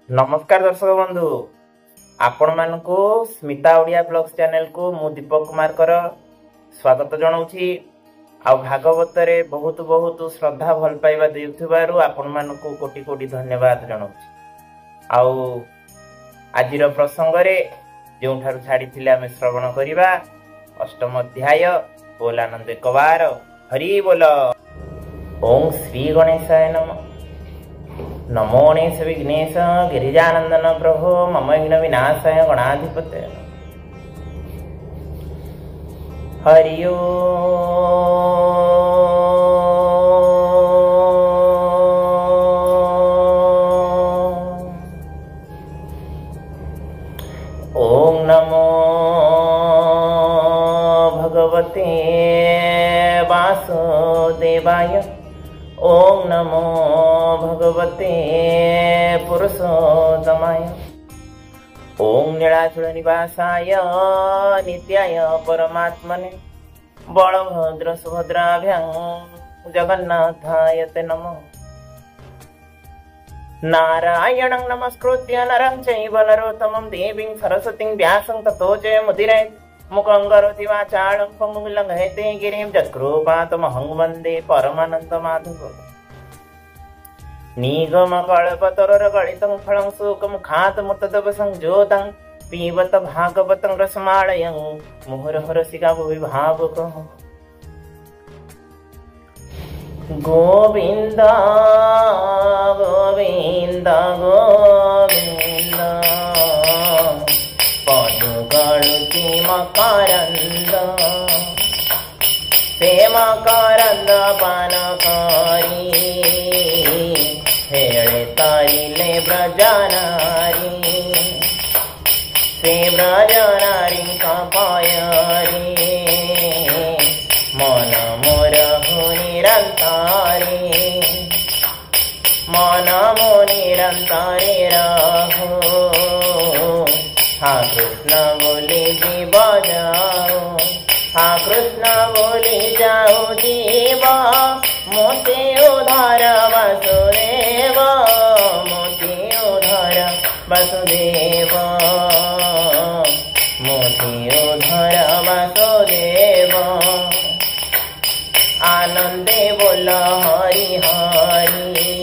नमस्कार दर्शक बंधु आपण मानकु स्मिता ओडिया ब्लॉग्स चैनल को मु दीपक कुमार कर स्वागत जनाऊँगी। आ भागवत रे बहुत बहुत श्रद्धा भल पाइबा देउथिबारु आपण मानकु कोटि कोटि धन्यवाद जनाऊँगी। आउ आजिर प्रसंग रे जोठारु छाड़ी थिले आमे श्रवण करिबा अष्टम अध्याय बोलानंद कवार हरि बोल। ओम श्री गणेशाय नमः। नमो गणेश विघ्नेश गिरिजानंदन प्रभो मम विघ्न विनाशाय गणाधिपते हरि ओम नमो भगवते वासुदेवाय। ओम नमो भगवते पुरुषोत्तमाय। ओम नीलाचल निवासाय नित्याय परमात्मने बलभद्र सुभद्राभ्यां जगन्नाथाय ते नमः। नारायणं नमस्कृत्य नरं चैव नरोत्तमं देवीं सरस्वतीं व्यासं ततो जयमुदीरयेत्। मुखं करोति वाचालं पङ्गुं लङ्घयते गिरिं यत्कृपातमहं वन्दे परमानन्दमाधवम्। निगमकल्पतरुर्गलितं फलं सुखमुखादमृतद्रवसंयोतं पिबत भागवतं रसमालयं मुहुरहरसिका भुवि भावुकः। गोविन्द गोविन्द गोविन्द पदुगळुति मकरन्द से मकरन्द पानकारी हेळे तारिले ब्रजनारी से ब्रजनारी कपायरी मन मोर निरंतारी मन मो निरंतारी रहो। हाँ कृष्ण बोली जीव जाओ, हाँ कृष्ण बोली जाओ जीव मोती उधार वसुदेव, मोती उधार वसुदेव, मोती उधार वसुदेव। आनंदे बोल हरि हरि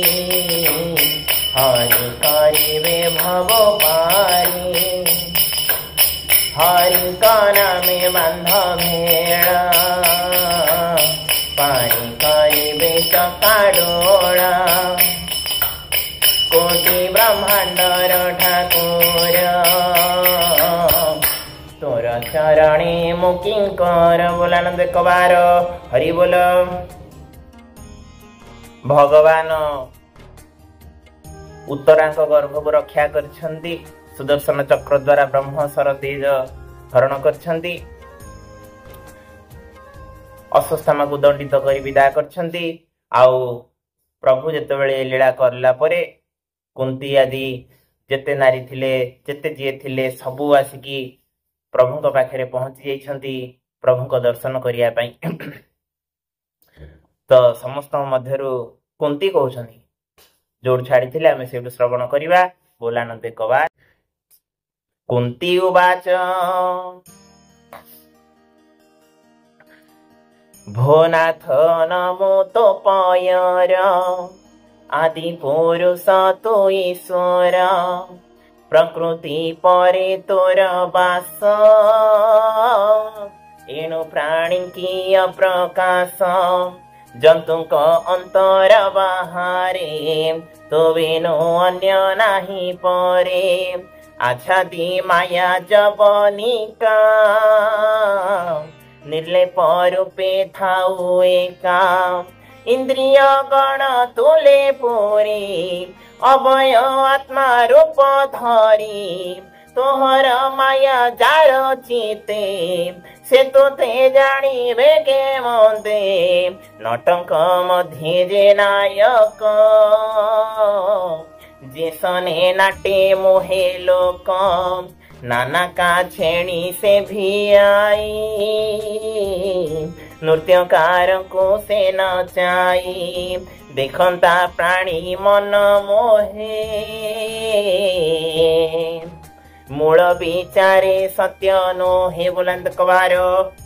हरि करिबे भव पारी। हरि का नामे बंध भेड़ा पारी करिबे चकाडोळा। कोटि ब्रह्मांडर ठाकुर तोर चरणे मुकिंकर। बोलानंद कवार हरि बोल। भगवान उत्तरांक गर्भ को रक्षा करछंती। सुदर्शन चक्र द्वारा ब्रह्म सर तेज हरण करछंती। अश्वत्थामा को दंडित करी विदा करछंती। आउ प्रभु जेतेबेले लीला करला परे कुंती आदि जेते नारी थिले जेते जे थिले सबु आसिकी प्रभु पाखे पहुंची जाइछंती प्रभु को दर्शन करिया पई। तो समस्त मध्यरु कुंती कहउछंती जोड़ छाड़ी थिले आमे सेटु श्रवण करिवा। बोलानंद कवार। कुंती उवाच भोनाथ नमो तो पायर आदि पुरुष तो ईश्वर। प्रकृति परे तोर वास एणु प्राणी की प्रकाश। जंतु को अंतर बाहरे तो बिनु अन्य नाही परे। आछादी माया जवनिका निर्लेप रूपे थाउ एका। इंद्रिय गण तुले पुरी अभय आत्मा रूप धरी। तोहर माया जार चिते से तो ते जानिबे के मते। नटंक मध्ये जे नायक जे सने नाटे मोहे लोक। नाना का छेणी से भी आई नृत्यकार को से नचाई देखंता प्राणी मन मोहे मूल विचारे सत्य नो हे बुलंद कवार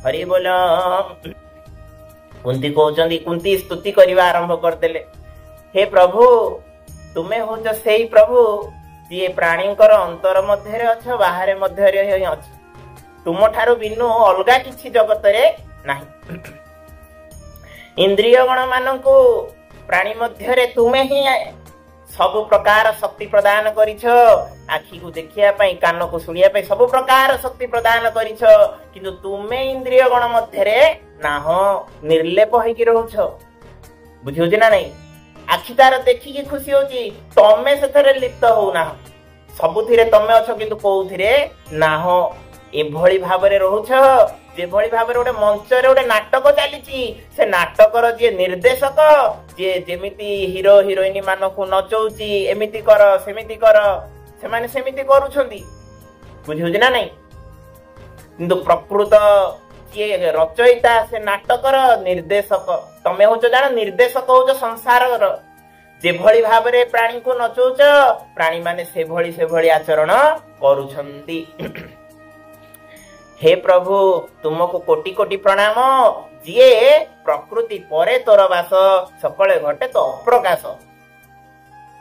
हरि बोल। कुंती कहउचंदी कुंती स्तुति करवा आरंभ करदेले। हे प्रभु तुमे होच सेई प्रभु जी प्राणींकर अंतर मध्य अछ बाहर मध्य अछ तुम ठारू बिनु अलगा किछि जगत रे नाही। इंद्रिय गण मानकु प्राणी मध्य रे तुमे ही सब प्रकार शक्ति प्रदान करिछ। आखि को देखिया पई कान को सुनिया पई सब प्रकार शक्ति प्रदान करिछ किंतु तुमे इंद्रिय गण मध्य रे नाहो निर्लेप होइकी रहउछ। बुझियो जे ना नहीं आखि तार देखिकी खुशी होची तमे सेथरे लिप्त हो ना सबुथिरे तमे अछ किंतु कोउथिरे नाहो एभଳି भाबरे रहउछ। जेभଳି भाबरे गोटे मंच रे गोटे नाटक चलीची से नाटकर जे निर्देशक जे जेमिति हीरो हिरोइन मानकु नचौची एमिति कर सेमिति कर से माने सेमिति करूछंती। बुझियो जे ना नहीं किंतु प्रकृत जे रचयिता से नाटकर निर्देशक तमे होच जान निर्देशक होच संसारर। जेभଳି भाबरे प्राणी को नचौच प्राणी माने सेभଳି आचरण करूछंती। हे प्रभु तुमको कोटि कोटि प्रणाम जिए प्रकृति परे तोर वास सकले घटे तो अप्रकाश।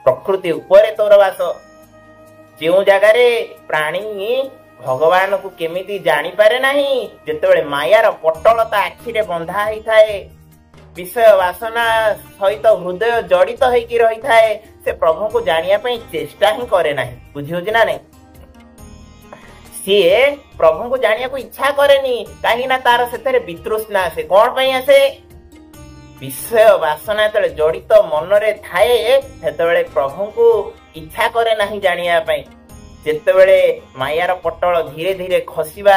प्रकृति उपरे तोर वास जो जगार प्राणी भगवान को केमिति जानी पारे नहीं जेतेबेले मायार पटलता आखिरे बंधा होई थाए विषय वासना सहित हृदय जड़ित होइकी रही थाए से प्रभु को जानिया पई चेष्टा ही करे नहीं। बुझियो जे ना नहीं सीए प्रभु को जानिया को इच्छा करेनी कहीं ना तार से वितृष्णा आसे कौन पई आसे विषय वासना तले जड़ित मन रे थाए सेतेबेले प्रभु को इच्छा करे नहीं जानिया पई। जेतेबेले मायार पटल धीरे धीरे खसिबा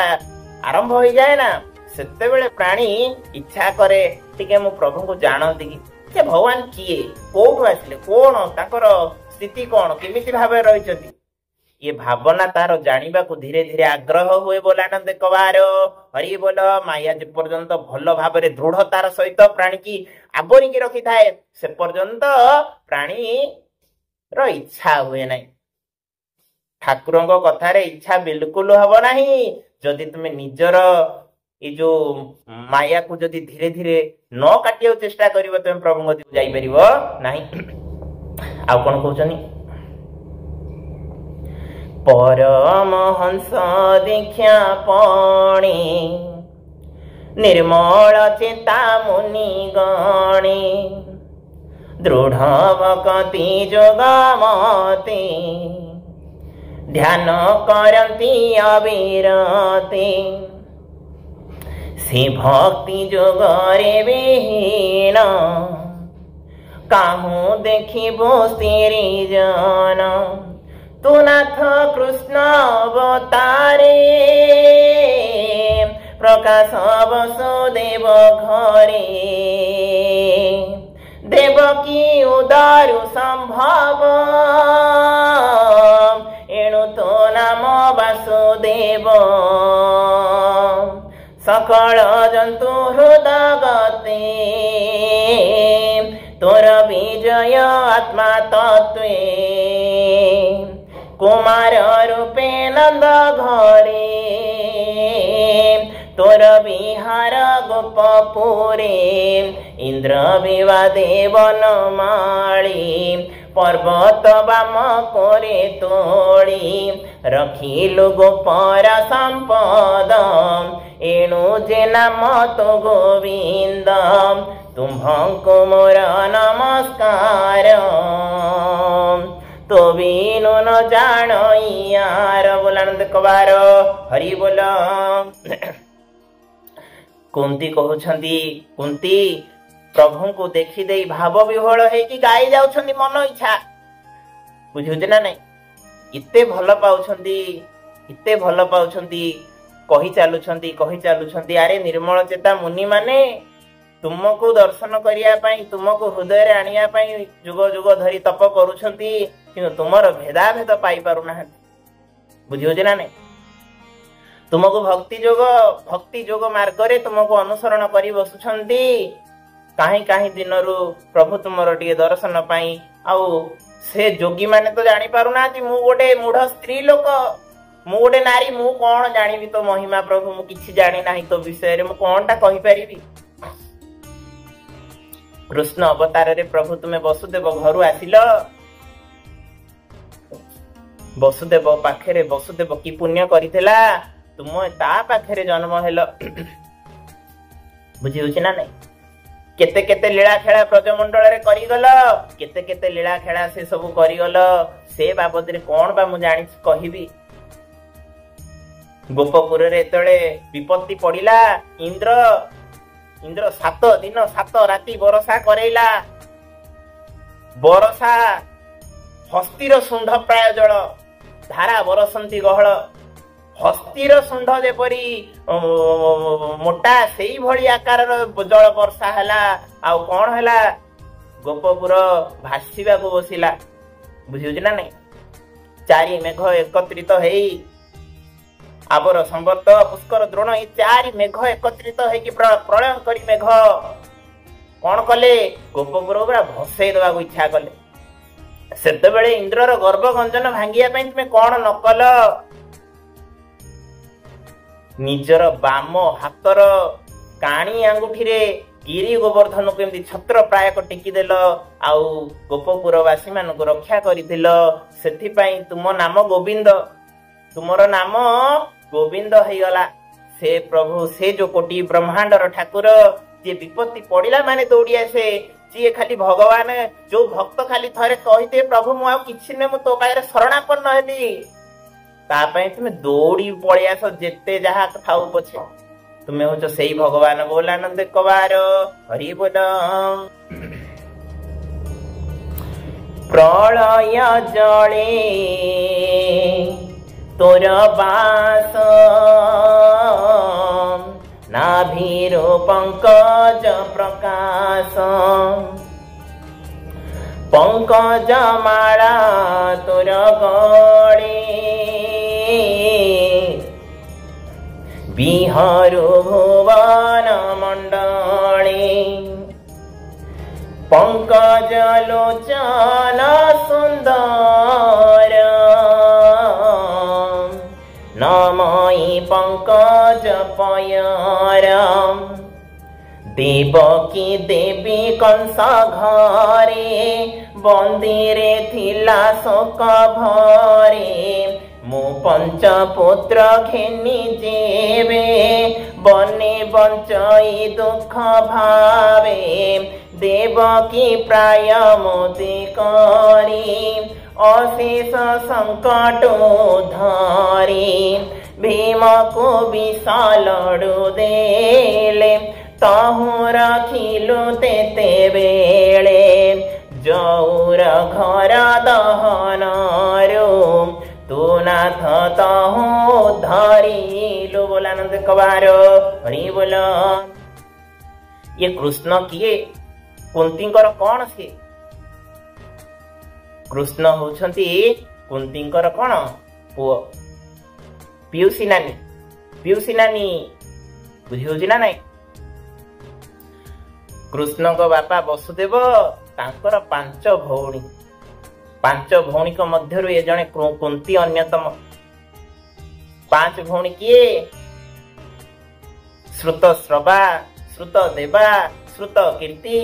आरंभ हो जाए ना सेतेबेले प्राणी इच्छा करे टिके मु प्रभु को जानती कि से भगवान किए कोठु आसिले कोन ताकर स्थिति कोन केमिति भाबे रहिचंती ये भावना तार जानिबा को धीरे धीरे आग्रह हुए बोलानंद कवार हरि बोल। माया जे पर्यंत भल भाबरे दृढ़तार सहित प्राणी की आवरिकी रखी थाए से पर्यंत प्राणी रो इच्छा हुए नहीं। ठाकुरंग कथारे इच्छा बिल्कुल हबो नहीं जदि तुमे निजर ये जो माया को जदि धीरे धीरे न काटिया चेष्टा करिवो तुमे प्रभु को जाई परिवो नहीं। आ कोन कहउछनी परमहंस दीक्षा पाणी निर्मल चेता मुनि गणी दृढ़ भक्ति जोगमती ध्यान करती अविरती से भक्ति जोगरे विहीन काहू देखिबो स्त्री जन तू नाथ कृष्ण अवतारे प्रकाश वसुदेव घरे देवकी उदारु संभव एणु तो नाम वासुदेव सकल जंतु हृदय गते तोर विजय आत्मा तत्वे कुमार रूपे नंद घरे तोर विहार गोपपुरे इंद्र विवादे वनमाली पर्वत बाम करे तोड़ी रखिलु गोपर संपद एणु जे नाम तो गोविंद तुम्भंको मोर नमस्कार तो बीनु न जान यार बोलानंद कवार हरि बोल। कुंती कहउछंती कुंती प्रभु को देखी दे भाव विह्वल है कि गाई जाउछंती मन इच्छा। बुझुछ ना नहीं इते भल पाउछंती कही चालुछंती अरे निर्मल चेता मुनि माने तुमको दर्शन करिया पई तुमको हृदय रे आनिया पई जुग जुग धरी तप करूछंती किंतु तुमर भेदाभेद पाई पारु ना। बुझियो जे ना नहीं तुमको भक्ति जोग मार्ग रे तुमको अनुसरण करी बसुछंती कहीं कहीं दिन प्रभु तुमर टिके दर्शन पाई आउ से जोगी माने तो जानी पारु ना मु गोटे मूढ़ स्त्री लोक मु गोटे नारी मु कौन जानिबि तो महिमा प्रभु मु किछि जानि नाही तो विषय रे मु कोनटा कहि परिबि। कृष्ण अवतार रे प्रभु तुमे वसुदेव घरु आसिल वसुदेव पाखरे वसुदेव की पुण्य करिथिला तुम ता पाखरे जन्म हेल बुझी होछि ना नहीं। केते केते लीला खेला ब्रजमंडल रे करिगल केते केते लीला खेला से सब करिगल से बाबद रे कोन बा मु जानि कहिबी। गोपपुर रे तळे विपत्ति पड़िला इंद्र 7 दिन 7 राति बरसा करैला बरसा हस्तीर सुंढ प्राय जल धारा बरसंती गहळ हस्तीर सुंढ जेपरी मोटा सेई भली आकार जल वर्षा हैला आउ कोन हैला गोपपुर भासीबा को बसिला बुझियो ना नहीं। चारि मेघ एकत्रित हेई आबर संवर्त पुष्कर द्रोण ये 4 मेघ एकत्रित हेकी प्रलय करी मेघ कोन कले गोपपुर पूरा भसई दवा को इच्छा कले। सेते बेले इंद्रर गर्भ गंजन भांगिया पई तुमे कोन नकल निजर बाम हातर काणी आंगुठी रे गिरी गोवर्धन को एमती छत्र प्रायक टेकी देल आउ गोपपुरवासी मान को रक्षा करिथिल सेथि पई तुम नाम गोविंद तुमर नाम गोविंद हेगला। से प्रभु से जो कोटि ब्रह्मांडर ठाकुर जे विपत्ति पड़िला माने दौड़ी आसे जी खाली भगवान जो भक्त खाली थरे कहिते प्रभु मु आ किछि ने मु तो पायरे शरणापन्न हेली ता पई तुमे दौड़ी पळि आस जेते जहा थाउ पछे तुमे होचो सेई भगवान बोलानंद कबार हरि बोल। प्रलय जळे तोर बास नाभिरो पंकज प्रकाश पंकज माला तोर गळे बिहारो भुवन मंडले पंकज लोचन सुंदर नमयी पंकज पयरम देवकी देवी कंस घरे बंदीरे थिला शोक भरे मु पंच पुत्र घेनी जेबे बने बंचई दुख भावे देवकी प्राय मोदे करी अशेष संकट धरी भीम को विशाल देले तहु रखिलु तेते बेले जौर घर दहनरो तू नाथ तहु धरिलु बोलानंद कबार हरि बोल। ये कृष्ण किए कुंतींकर कौन से कृष्ण होछंती कुंतींकर कौन पुओ पियुसी नानी बुझी होछि ना नहीं। कृष्ण को बापा वसुदेव तांकर 5 भौणी 5 भौणी को मध्यरु ये जने कुंती अन्यतम 5 भौणी किए श्रुत श्रवा श्रुत देवा श्रुत कीर्ति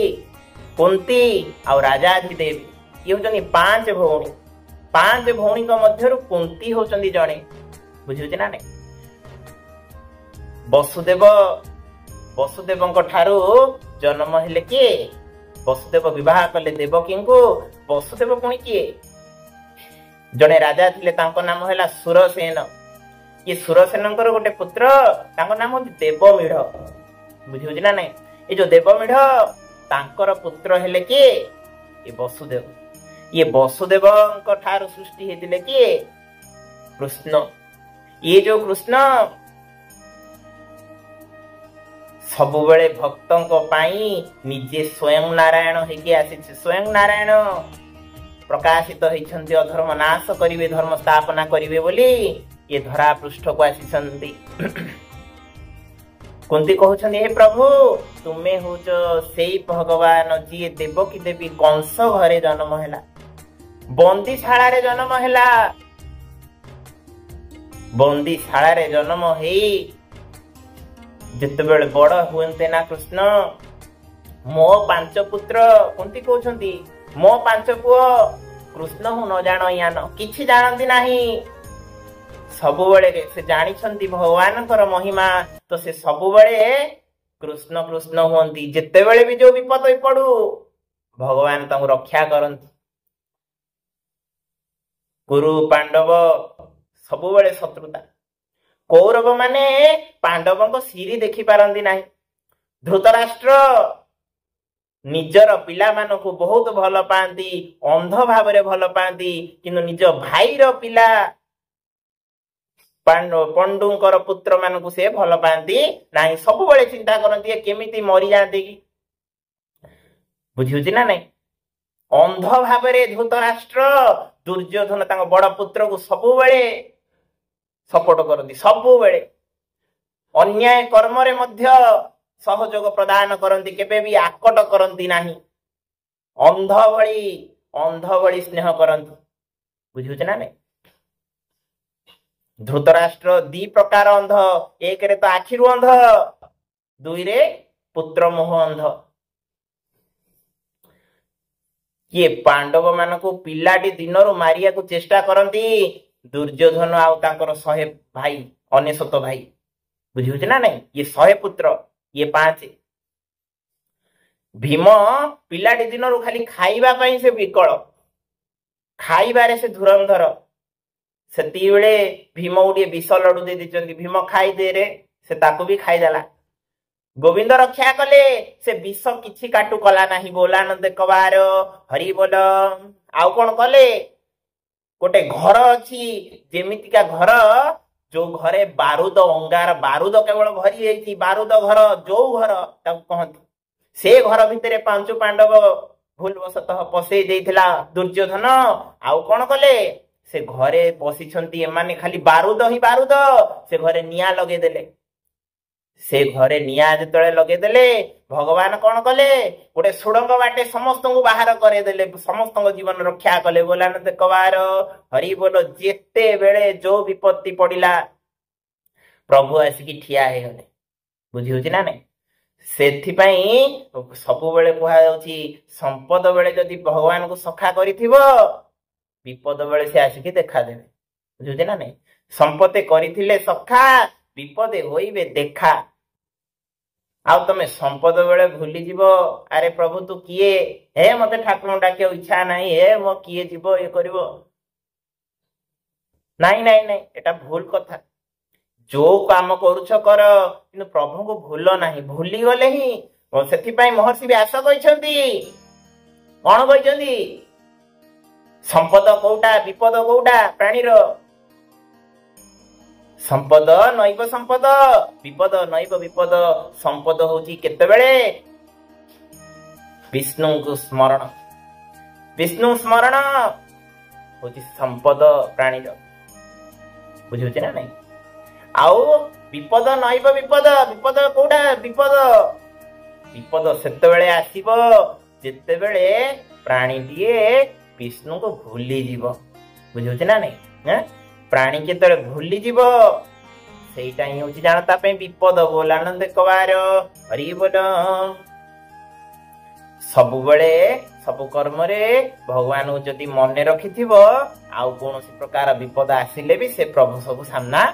कुंती और राजाधिदेवी ये होचनी 5 भौणी 5 भौणी को मध्यरु कुंती होचंदी जने बुझियो ना नहीं। वसुदेव ठारू जन्म हेले किए वसुदेव विवाह कले देवकी को वसुदेव पुणी किए जने राजा थिले तांको नाम हैला सुरसेन ये सुरसेन गोटे पुत्र तांको नाम देवमीढ़ बुझियो ना नहीं। ये जो देवमीढ़ तांकर पुत्र हेले किए ये वसुदेव ठारू सृष्टि हेतिले किए कृष्ण। ये जो कृष्ण सबुबले भक्तों पाई निजे स्वयं नारायण हेकि आसी स्वयं नारायण प्रकाशित होइछन्ति अधर्म नाश करिवे धर्म स्थापना करिवे बोली ये धरा पृष्ठ को आसीछन्ति। कुंती कहउछन्ति हे प्रभु तुमे होच सेई भगवान जी देवकी देवी कंस घरे जन्म हैला बंदीशाला जन्म है। बंदीशाला जन्म है जितेबेले बड़ हुए ना कृष्ण, मो 5 पुत्र कुंती कहते मो 5 पुओ कृष्ण हूँ न जान यान किछि जानती नाही। सबुबले से जानी भगवान महिमा, तो से सबुबले कृष्ण कृष्ण हुंती। जितेबेले भी जो विपद पड़ू भगवान तांको रक्षा करंती। कुरु पांडव सबुबले शत्रुता। कौरव माने पांडवों सिरी देखि पारंती नाही। धृतराष्ट्र निजर पिला मानकु बहुत भल पाती, अंध भाव भल पाती, किंतु निज भाईर पिला पंडुंकर पुत्र मानकु से भल पाती नाही। सबुबले चिंता करंती केमिति मरी जाते कि। बुझिउछि ना नहीं? अंध भाव धृतराष्ट्र दुर्योधन तांको बड़ पुत्र को सबुबले सपोर्ट करती, सबुबले अन्याय कर्म रे मध्य सहयोग प्रदान करती, केबे भी आकट करती नाही। अंध भली स्नेह करती। बुझुछ ना नहीं? धृतराष्ट्र 2 प्रकार अंध। 1 रे तो आखिरु अंध, 2 रे पुत्र मोह अंध। ये पांडव मानकु पिलाटी दिनरु मारिया को चेष्टा करती दुर्योधन आउ तांकर 100 भाई, 99 भाई। बुझुछ ना नहीं? ये 100 पुत्र, ये 5। भीम पिलाटी दिनरु खाली खाइबा पई से विकल, खाइबारे से धुरंधर। सेती बेले भीम उडे विष लडू दे दिचंती, भीम खाई दे रे, से ताकू भी खाई देला। गोविंद रक्षा कले, से विष किछि काटू कला नाही। बोलानंद कबार हरि बोल। आउ कोन कले? गोटे घर अछि, जेमितिका घर जो घरे बारूद अंगार बारूद केवल भरी जाइछि, बारूद घर जो घर ताकू कहंती। से घर भितरे 5 पांडव भूलवशतः पसई देइथिला दुर्योधन। आउ कोन कले? से घरे पसिछंती एमाने खाली बारूद ही बारूद। से घरे निया लगे देले। से घरे निया जतळे लगे देले, भगवान कोन कले? गोटे सुडंग बाटे समस्त को बाहर करे देले, समस्त जीवन रक्षा कले। बोलानंद कबार हरि बोल। जेते बेले जो विपत्ति पड़िला प्रभु आसिकी ठिया हे गले। बुझिउछि ना नहीं? सेथिपाई सबुबेले कुहा जाउछि संपद बेले जदि भगवान को सखा करिथिबो, विपद बेले से आसिकी देखा देबे। बुझिउछि ना नहीं? संपत्ति करिथिले सखा, विपदे होइबे देखा। आउ तमे संपद बेले भूली जीवो, अरे प्रभु तू किए हे, मते ठाकुर डाकियो इच्छा नाही, हे मो किए जीवो ए करिवो। नाही नाही नाही, एटा भूल कथा। जो काम करूछ कर, किंतु प्रभु को भूल नाही। भूली गले ही सेथिपाई महर्षि व्यास कहिसंती। कोन कहिसंती? संपद कोउटा, विपद कोउटा प्राणीर? संपद नैव संपद, विपद नैव विपद। संपद होची केतेबेले विष्णु को स्मरण। विष्णु स्मरण होची संपद प्राणीर। बुझुछ ना नहीं? आउ विपद नैव विपद, विपद कोउटा? विपद सेतेबेले आसीबो जेतेबेले प्राणीटिए विष्णु को भूली जीव। बुझुछ ना नहीं? प्राणी केतरे भूली जीव सेटा ही होची जानता पे विपद। बोलानंद कबार हरि बोल। सबु बेले सबु कर्म रे भगवान को जदि मने रखिथिबो, आउ कोनोसी प्रकार विपद आसिले भी से प्रभु सबु सामना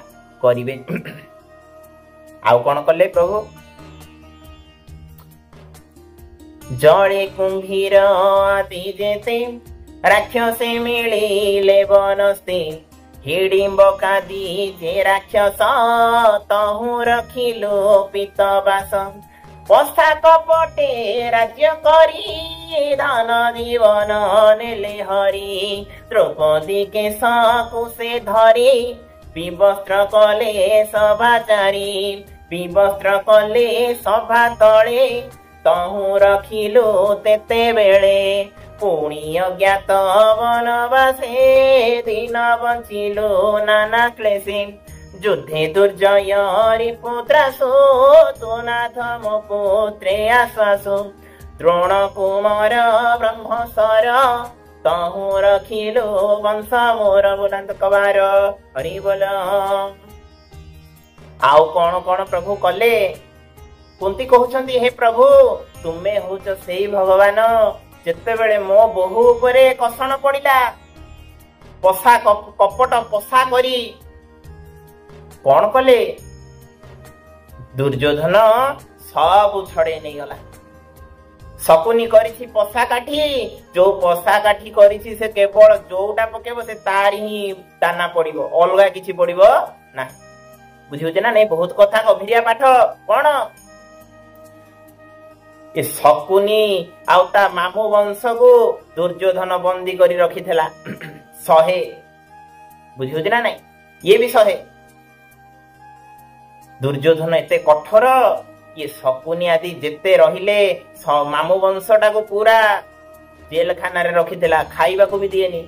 करिवे। आउ कोन कले प्रभु? जड़े कुंभीर आदि जेते, राक्षसे मिलिले बनस्ते। हिडिंब कादी जे राक्षस, तहु रखिलो पितवास। पस्था कपटे राज्य करी, धन जीवन नेले हरि। द्रौपदी के सकुशे धरी, विवस्त्र कले सभाचारी। विवस्त्र कले सभा तले, तहु रखिलो तेते बेले। पुणी अज्ञात वनवासे, दिन बंचिलो नाना क्लेशे। युद्धे दुर्जय रिपुत्रासो, तो नाथ मो पुत्रे आश्वासो। द्रोण कुमार ब्रह्मसर, तहु रखिलो वंश मोर बुलंद कबार हरि बोल। आउ कौन कौन प्रभु कले कुंती कहउछंती हे प्रभु तुमे होउछ सेई भगवान जेते बेले मो बहु उपरे कषण पड़िला पसा कपट पसा करी कौन कले दुर्योधन सब छड़े नहीं गला। शकुनी करिछि पसा काठी जो पसा काठी करिछि से केवल जोटा पकेबो से तार ही दाना पड़िबो अलगा किछि पड़िबो ना। बुझिउछ ना नहीं बहुत कथा गभीरिया पाठ कौन ए शकुनी आउ ता मामू वंश को दुर्योधन बंदी करी रखिथिला 100 बुझिउछ ना नहीं ये भी 100 दुर्योधन एते कठोर ये शकुनी आदि जेते रहिले मामू वंशटा को पूरा जेल खाना रे रखिथिला खाइबा को भी दिएनी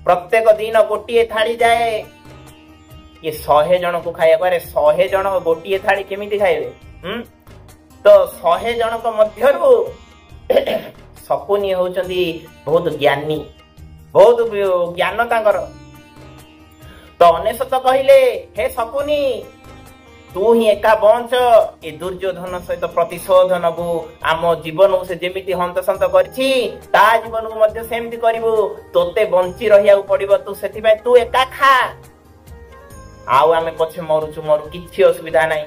प्रत्येक दिन गोटिए थाली जाए ये 100 जन को खाइबा रे 100 जन गोटिए थाली केमिति खाइबे तो 100 जन को मध्यरु शकुनी होउचंदी बहुत ज्ञानी बहुत ज्ञान तांकर तो अनेशत कहले हे शकुनी तू ही एका बंच ए दुर्योधन सहित प्रतिशोध नबु आम जीवन से जेमिति हंतसंत करछि ता जीवन को मध्य सेमति करिवु तोते बंची रहिया पड़िबो तू सेति भाई तू एका खा आउ आमे पछे मरुछु मरु किछि असुविधा नाही।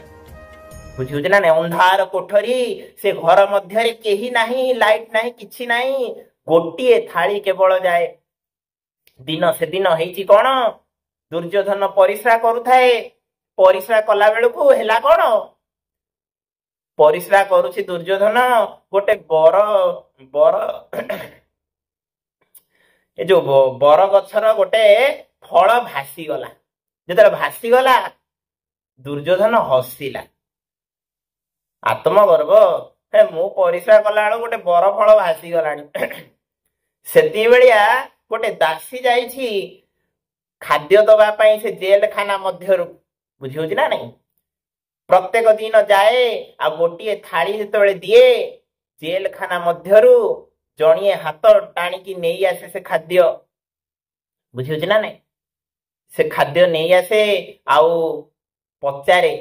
बुझिउछ ना नहीं अंधार कोठरी से घर मध्य रे केही नाही लाइट नाही किछि नाही गोटिए थाली केवल जाए दिन से दिन हेछि कोन दुर्योधन परिश्रा करूथाए परिश्रा कला बेलू हेला कौन परिश्रा करुछि दुर्योधन गोटे बर बर ए जो बर गछर गोटे फल भासी गला जेतरे भासी गला दुर्योधन हसिला आत्मगर्व हे मु परिश्रा कला बेलू गोटे बर फल भासी गलानी सेती बेलिया गोटे दासी जाइछि खाद्य दबा पई से जेल खाना मध्यरु बुझिउछ ना नहीं प्रत्येक दिन जाए आ गोटिए थाली जेतबेले दिए जेल खाना मध्यरु जणिए हाथ टाणिकी नहीं आसे से खाद्य बुझिउछ ना नहीं से खाद्य नहीं आसे आउ पचारे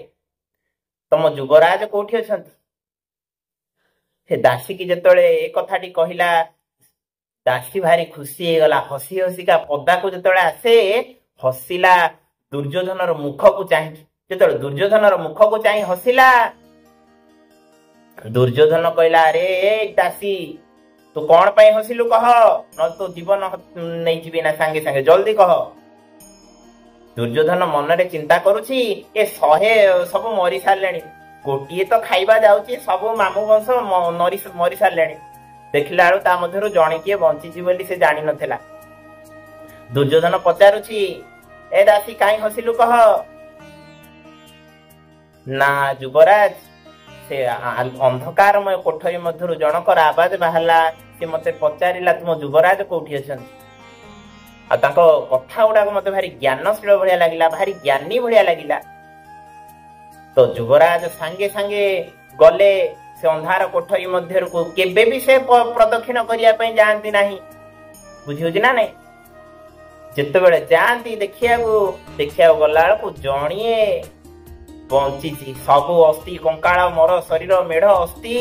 तम युवराज कोठी अछंती से दासी की जेतबेले ए कथाटी कहिला दासी भारी खुशी हे गला हसी हसी का पदा को जेतबेले आसे हसिला दुर्योधन मुख को चाहि जेतबेले दुर्योधन मुख को चाहि हसिला दुर्योधन कहला अरे दासी तू कौन पाई हसिलु कह न तो जीवन नहीं जीवी ना सांगे सांगे जल्दी कह। दुर्योधन मन रे चिंता करुछि ए 100 सब मरी सारलेनी गोटिए तो खाइबा जाउछि सब मामू वंश मरी सारलेनी देखिला आरो ता मध्यरु जणे किए बंचिछि बोली से जानि नथिला। दुर्योधन पचारुछि ए दासी काई हसिलु कह ना युवराज से अंधकारमय कोठरी मध्यरु जनकर आवाज बाहला से मते पचारिला तुम युवराज कोठी अछन आ ताको कथा उडा को मते भारी ज्ञानशील भलिया लागिला भारी ज्ञानी भलिया लागिला तो युवराज सांगे सांगे गले से अंधार कोठरी मध्यरु को केबे भी से प्रदक्षिण करिया पई जानती नाही बुझिउछ ना नहीं जेतेबेले जानती देखिया गला को जणिए बंची सब अस्थि कंकाल मोर शरीर मेढ़ अस्थि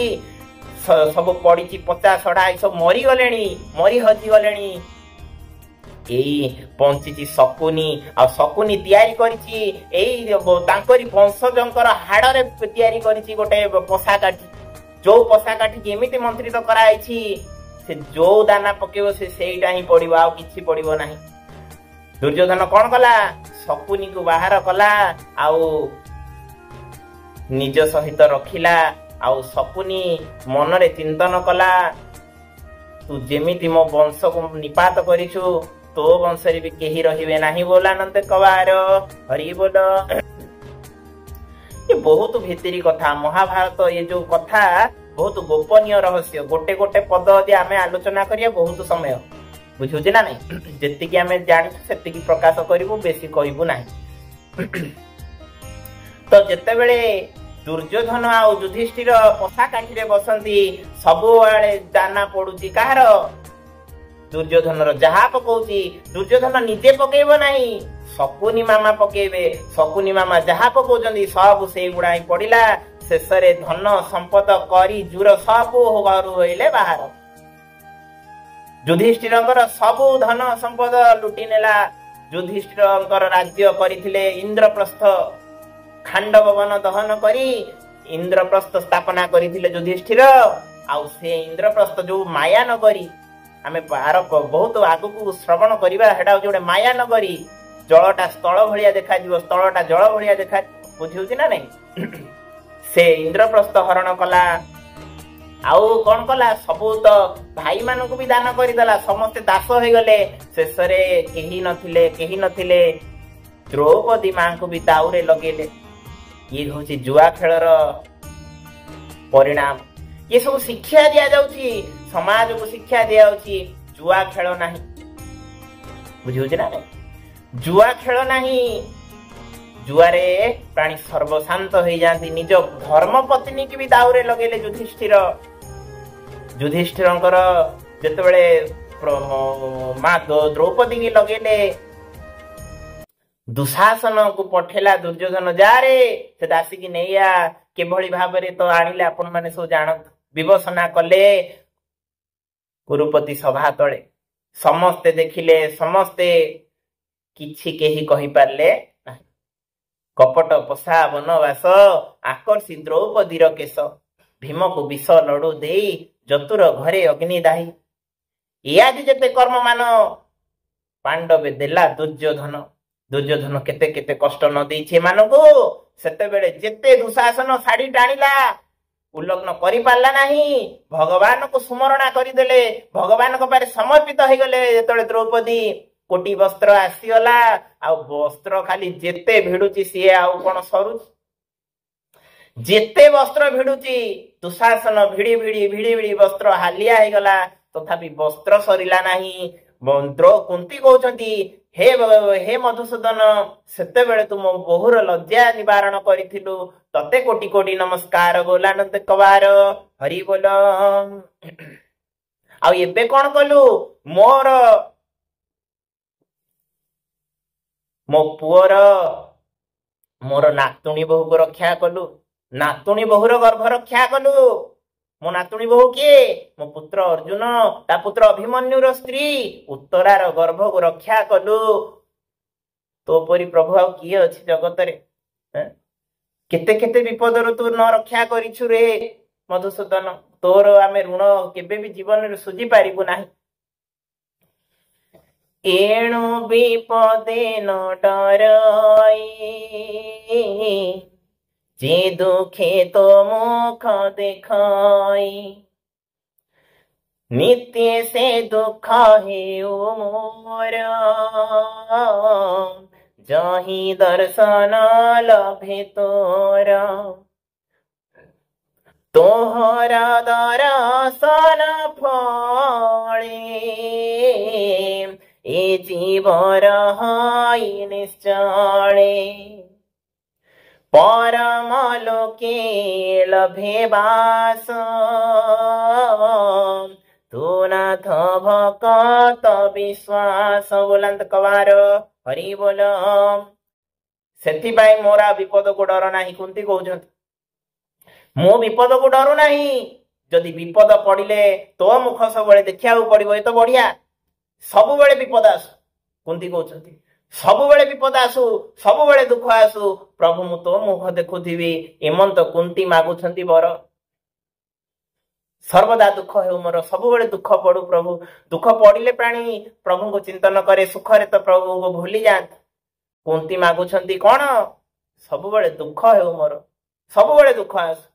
सब पड़ी पचा सड़ा सब मरी गले मरी हजी गले बंची शकुनी आ शकुनी तैयारी करी वंशजंकर हाड़े तैयारी करी गोटे पशा काठी जो पशा काठी एमती मंत्रित कराई से जो दाना पकेब से ही पड़ो आ कि पड़ो ना। दुर्योधन कौन कला शकुनी को बाहर कला आउ निज सहित रखिला आउ शकुनी मन रे चिंतन कला तू जेमिति मो वंश को निपात करिछु तो वंश रे भी केही रहिबे नाही बोलानंत कबार हरि बोल। ये बहुत भितरी कथा महाभारत ये जो कथा बहुत गोपनीय रहस्य गोटे गोटे पद यदि आमे आलोचना करिया बहुत समय बुझुछ ना नहीं जेतिकी आमे जानि सेतिकी प्रकाश करिवु बेसी कहबु नाही। तो जेते बेले दुर्योधन आ युधिष्ठिर पशा काठी रे बसंती सब आड़े दाना पड़ुची कहार दुर्योधन जहा पकाउची दुर्योधन निजे पकेइबो नाही शकुनी मामा पकेइबे शकुनी मामा जहा पकाउचंदी सब से गुडा पड़िला शेष रे धन संपद करी जुर सब घर होइले बाहर युधिष्ठिरंकर सबु धन संपद लुटि नेला युधिष्ठिरंकर राज्य करिथिले इंद्रप्रस्थ खांडव वन दहन करी इंद्रप्रस्थ स्थापना करिथिले युधिष्ठिर आउ से इंद्रप्रस्थ जो माया नगरी आमे बहुत आगु श्रवण करिबा हेडा जोडे माया नगरी जलटा स्थल भलिया देखा जिवो स्थलटा जल भलिया देखा बुझिउछि ना नहीं से इंद्रप्रस्थ हरण कला आउ कौन कला सबू तो भाई मानक भी दान करदेला समस्ते दास हो गले शेष केही नथिले द्रौपदी मां को भी दाउरे लगेले ये हूँ जुआ खेलर परिणाम ये सब शिक्षा दिया जाउची समाज को शिक्षा दिया जाउची जुआ खेल नहीं बुझी ना जुआ खेल नहीं जुआरे प्राणी सर्वशांत हो जाती निज धर्म पत्नी की भी दाउरे लगेले युधिष्ठिरंकर जेतेबेले मां द्रौपदी की लगेले दुशासन को पठेला दुर्योधन जा रे से दासी की नैया केभली भाबरे तो आनिले आपण माने सब जानत विवसना कले कुरुपति सभा तले समस्ते देखिले समस्ते किछि केही कहि पारले कपट पसा वनवास आकर्षी द्रौपदीर केश भीम को विष लड़ू दे जतुर घरे अग्निदाही इत्यादि जेते कर्म मान पांडवे देला दुर्योधन केते केते कष्ट न देइछे मानको सेते बेले जेते दुशासन साड़ी टाणिला उल्लग्न करि पारला नाही भगवान को सुमरणा करि देले भगवान को पारे समर्पित हो गले जेतले द्रौपदी कोटी वस्त्र आसीगला आ वस्त्र खाली जेते भिडुची सी आउ कोन सरू जेते वस्त्र भिडुची दुशासन भिड़ी भिड़ी वस्त्र हालिया हो गला तथापि वस्त्र सरिला नाही मंत्र कुंती कहउचंती हे मधुसूदन सेते बेले तुम बहुर लज्जा निवारण करिथिलु तते कोटी कोटी नमस्कार गोलानंद कवार हरि बोल आ एबे कोन कलु मो पुअर मोर नातुणी बहु को रक्षा कलु नातुणी बहुर गर्भ रक्षा कलु मो नातुणी बहु किए मो पुत्र अर्जुन ता पुत्र अभिमन्युर स्त्री उत्तरार गर्भ को रक्षा कलु तो परी प्रभु आ किए अछि जगत रे केते केते विपद रु तू न रक्षा करिछु रे मधुसूदन तोर आमे ऋण केबे भी जीवन रे सुझी पारिबु नाही एणु विपदे न डराई जे दुखे तो मुख देखाई नित्य से दुख है मोर जही दर्शन लभे तोरा तोहरा दर्शन फले ए जीवर हाई निश्चले परम लोके लभे बास तू नाथ भक्त विश्वास बोलंत कवार हरि बोल सेथि पाई मोरा विपद को डर नाही कुंती कहउछंत मो विपद को डरू नाही जदि विपद पड़िले तो मुख सबले देखिया पड़िबो ए तो बढ़िया सब बेले विपद आसु कुंती कहउछंती सब बेले विपद आसु सब बेले दुख आसु प्रभु मु तो मुख देखुथिबी एमंत कुंती मागुछंती बर सर्वदा दुख हे मोर सब बेले दुख पड़ू प्रभु दुख पड़िले प्राणी प्रभु को चिंतन करे सुख रे तो प्रभु को भूली जात कुंती मागुछंती कोन सब बेले दुख हे मोर सब बेले दुख आसु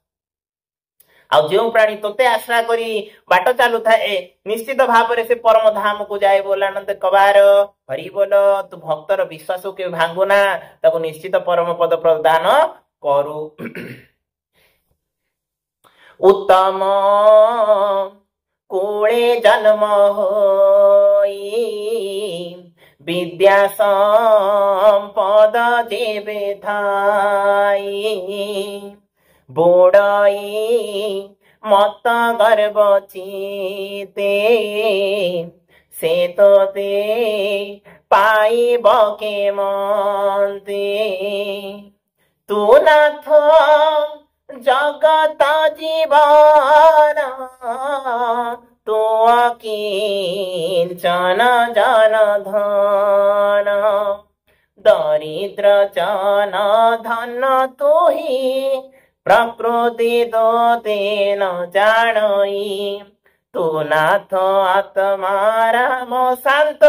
आ जो प्राणी तोते आश्रा करी बाट चालू थाए निश्चित भाव से परम धाम को जाए बोलानंद कबार हरि बोल तू भक्तर विश्वास के भांगुना ताको निश्चित परम पद प्रदान करू उत्तम कोळे जन्म होई विद्या संपद जेबे धाई बोड़ाई मत गर्भ चीते से तोते पाइब केमते तू नाथ जगत जीवन तू किंचन जन धन दरिद्र जन धन तू ही प्रकृति दोते न जानई तू नाथ आत्मारा मो शांत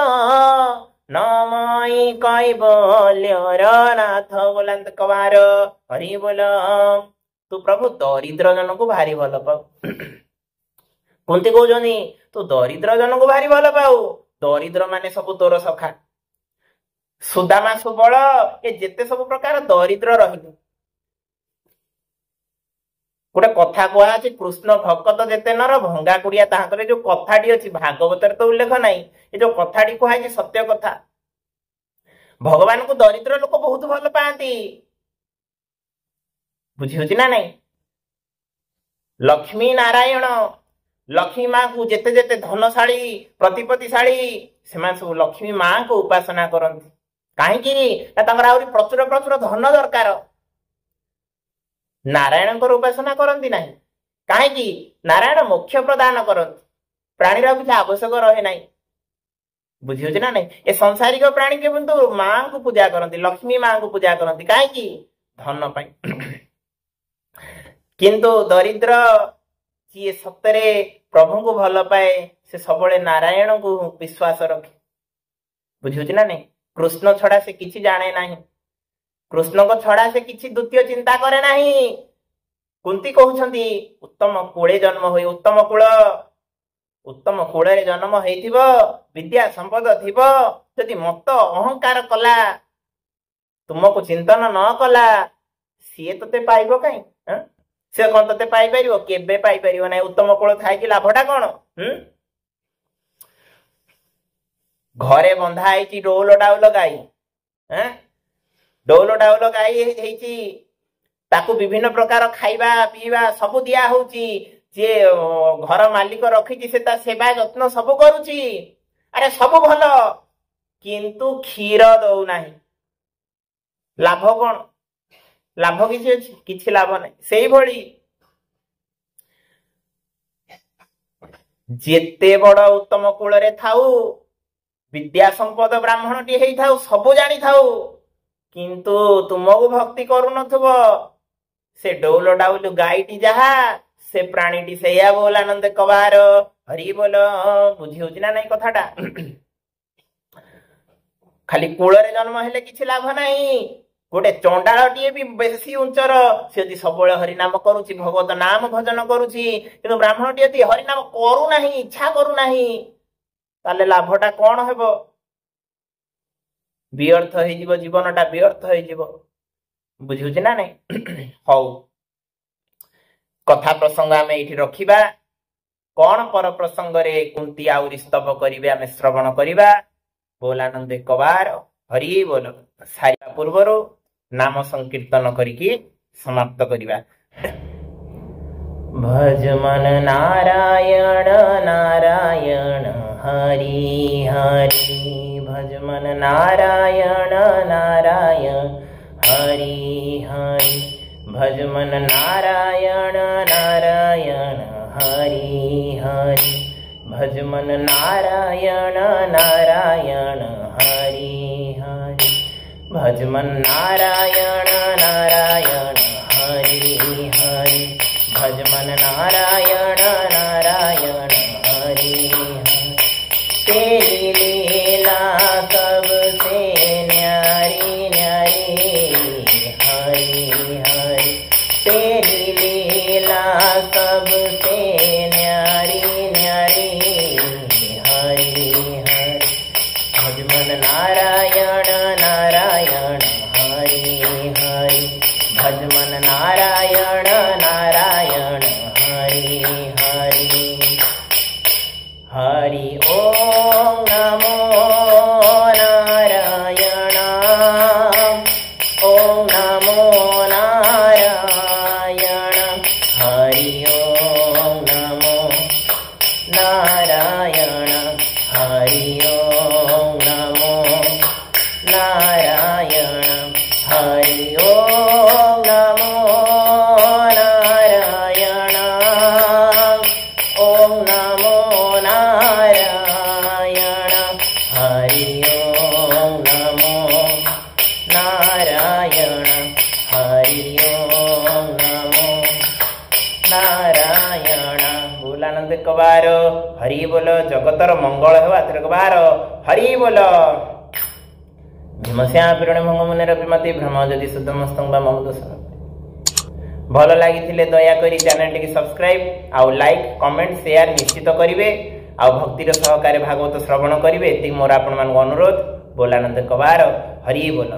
नमई कैबल्यर नाथ बोलंत कवार हरि बोल। तू प्रभु दरिद्र जन को भारी भल पाऊ कुंती कहउछनी तू दरिद्र जन को भारी भल पाऊ दरिद्र माने सब तोर सखा सुदामा सुबल ए जेते सब प्रकार दरिद्र रहिलु गोटे कथा कुआ अछि कृष्ण भक्त जेते नर भंगा कुड़िया ताहाकर जो कथाटी अछि भागवत तो उल्लेख नाही ए जो कथाटी कुआ अछि सत्य कथा भगवान को दरिद्र लोक बहुत भल पाती बुझी होछि ना नहीं लक्ष्मी नारायण लक्ष्मी माँ को जेते जेते धनशाली प्रतिपत्तिशाली से सब लक्ष्मी माँ को उपासना करती कहीं प्रचुर प्रचुर धन दरकार नारायण उपासना करती ना कहीं नारायण मोक्ष प्रदान करती प्राणीर किसी आवश्यक रहे ना बुझी ना नहीं ए संसारिक प्राणी के माँ को पूजा करती लक्ष्मी माँ को पूजा करती कहीं धन पाई किंतु दरिद्र जी सतरे प्रभु को भल पाए से सब नारायण को विश्वास रखे बुझी ना नहीं कृष्ण छड़ा से किसी जाने ना कृष्ण को छड़ा से किसी द्वितीय चिंता करे ना कुंती कहउछंती उत्तम कूले जन्म हो उत्तम कूल जन्म हो विद्या संपद थिब जदि मत अहंकार कला तुमको चिंतन न कला सी ते पाइब कहीं से कौन ते पाई परिवो केबे पाई परिवो ना उत्तम कूल थाई कि लाभटा कौन घरे बंधा है डौल डाउल गाई डौल डाउल गाई ताकू विभिन्न प्रकार खाइबा पीवा सब दिया होची जे घर मालिक रखी से सेवा जत्न सब करुची अरे सब भल किंतु क्षीर दौ नाही लाभ कौन लाभ किसी लाभ नहीं से भली जेते बड़ उत्तम कूल रे थाऊ विद्या संपद ब्राह्मण टी हेई थाऊ सब जानी थाऊ किंतु तुमको भक्ति करू नथुबो से डौल डाउल गाईटी जहा से प्राणीटी से बोल आनंद कबार हरि बोल बुझी होची ना नहीं कथाटा खाली कूल रे जन्म हेले किछि लाभ नहीं गोटे चंडाळटीए भी बेसी उंचर से यदि सब हरिनाम करुची भगवत नाम भजन करुची किंतु ब्राह्मणटी यदि हरिनाम करू नाही इच्छा करू नाही ताले लाभटा कौन हेबो व्यर्थ हो जीवनटा व्यर्थ हो बुझुची ना नहीं हौ कथा प्रसंग आम ये रखा कौन पर प्रसंग रे कुंती आउरी स्तव करिवे आम श्रवण करिबा बोल आनंद कबार हरि बोल सारिया पूर्वर नाम संकीर्तन करिकी समाप्त करिबा भज मन नारायण नारायण हरि हरि भज मन नारायण नारायण हरि हरि भज मन नारायण नारायण हरि हरि भज मन नारायण नारायण हरि हरि भज मन नारायण नारायण हरि हरि भज मन नारायण नारायण हरि हरि तेरी लीला सबसे न्यारी न्यारी हरि हरि तेरी लीला सबसे न्यारी न्यारी हरि हरि भज मन नारायण नारायण हरि हरि भज मन नारायण नारायण हरि हरि हरि ओम नमो नारायण ओम नमो नारायण हरि ओम नमो नारायण हरि नारायण हरि ओम नमो नारायण ओम नमो नारायण हरि ओम नमो नारायण हरि ओम नमो नारायण। बोलानंद कबार हरि बोल जगतर मंगल हेबा कबार हरि बोल। भीमस्या पिरण भंग मुनेर विमति भ्रम जदि शुद्धमस्तंग मम दोष भल लगी दया करी चैनल टी सब्सक्राइब आउ लाइक कमेंट शेयर निश्चित करेंगे आउ भक्तिर सहकारे भागवत श्रवण करेंगे ये मोर आपण मान अनुरोध। बोलानंद कबार हरि बोल।